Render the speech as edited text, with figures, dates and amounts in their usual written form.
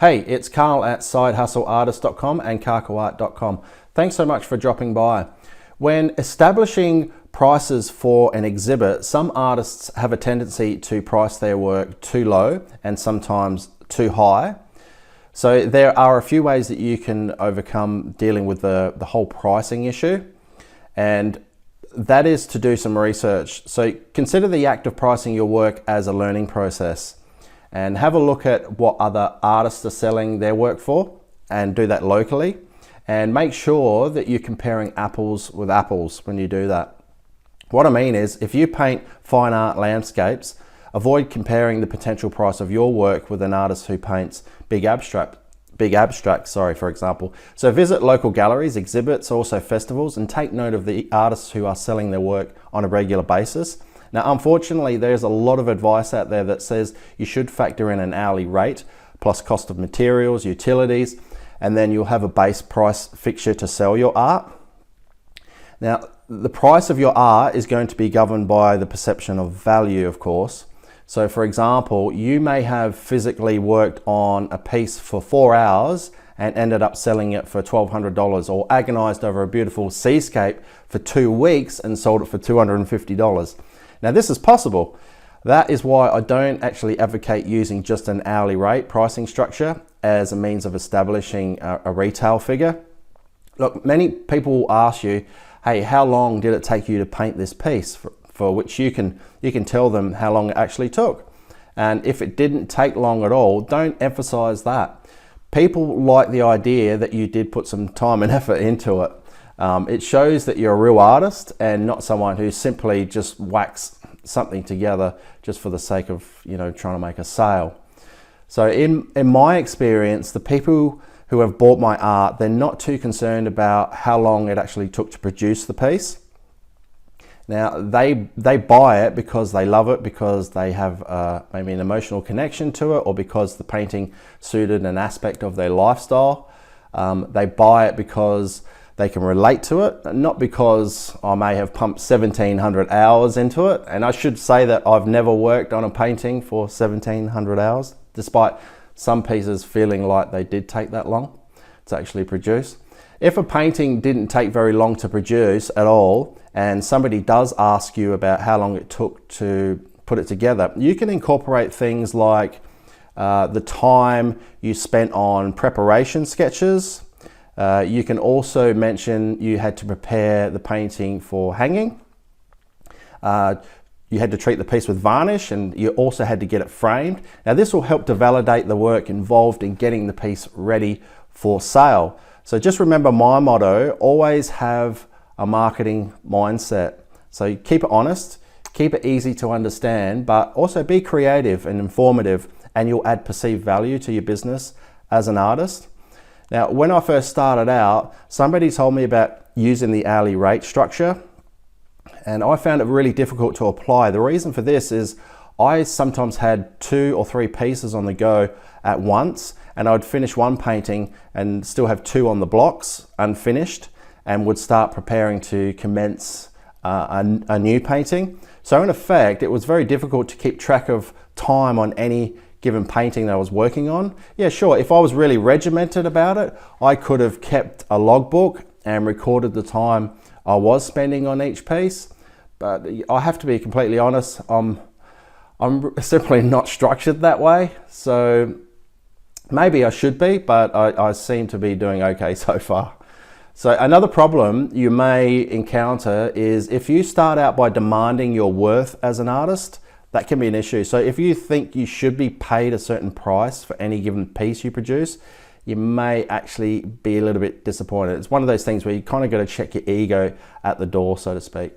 Hey, it's Carl at sidehustleartist.com and carcoart.com. Thanks so much for dropping by. When establishing prices for an exhibit, some artists have a tendency to price their work too low and sometimes too high. So there are a few ways that you can overcome dealing with the whole pricing issue, and that is to do some research. So consider the act of pricing your work as a learning process, and have a look at what other artists are selling their work for and do that locally, and make sure that you're comparing apples with apples when you do that. What I mean is, if you paint fine art landscapes, avoid comparing the potential price of your work with an artist who paints big abstracts, for example. So visit local galleries, exhibits, also festivals, and take note of the artists who are selling their work on a regular basis. Now, unfortunately, there's a lot of advice out there that says you should factor in an hourly rate plus cost of materials, utilities, and then you'll have a base price fixture to sell your art. Now, the price of your art is going to be governed by the perception of value, of course. So for example, you may have physically worked on a piece for 4 hours and ended up selling it for $1,200, or agonized over a beautiful seascape for 2 weeks and sold it for $250. Now, this is possible. That is why I don't actually advocate using just an hourly rate pricing structure as a means of establishing a retail figure. Look, many people will ask you, hey, how long did it take you to paint this piece? For which you can tell them how long it actually took. And if it didn't take long at all, don't emphasize that. People like the idea that you did put some time and effort into it. It shows that you're a real artist and not someone who simply just whacks something together just for the sake of, trying to make a sale. So in my experience, the people who have bought my art, they're not too concerned about how long it actually took to produce the piece. Now, they buy it because they love it, because they have maybe an emotional connection to it, or because the painting suited an aspect of their lifestyle. They buy it because they can relate to it, not because I may have pumped 1,700 hours into it. And I should say that I've never worked on a painting for 1,700 hours, despite some pieces feeling like they did take that long to actually produce. If a painting didn't take very long to produce at all, and somebody does ask you about how long it took to put it together, you can incorporate things like the time you spent on preparation sketches. You can also mention you had to prepare the painting for hanging. You had to treat the piece with varnish, and you also had to get it framed. Now, this will help to validate the work involved in getting the piece ready for sale. So just remember my motto: always have a marketing mindset. So keep it honest, keep it easy to understand, but also be creative and informative, and you'll add perceived value to your business as an artist. Now, when I first started out, somebody told me about using the hourly rate structure, and I found it really difficult to apply. The reason for this is I sometimes had 2 or 3 pieces on the go at once, and I'd finish one painting and still have 2 on the blocks unfinished, and would start preparing to commence a new painting. So in effect, it was very difficult to keep track of time on any given painting that I was working on. Yeah, sure, if I was really regimented about it, I could have kept a logbook and recorded the time I was spending on each piece. But I have to be completely honest, I'm simply not structured that way. So maybe I should be, but I seem to be doing okay so far. So another problem you may encounter is if you start out by demanding your worth as an artist, that can be an issue. So if you think you should be paid a certain price for any given piece you produce, you may actually be a little bit disappointed. It's one of those things where you kind of got to check your ego at the door, so to speak.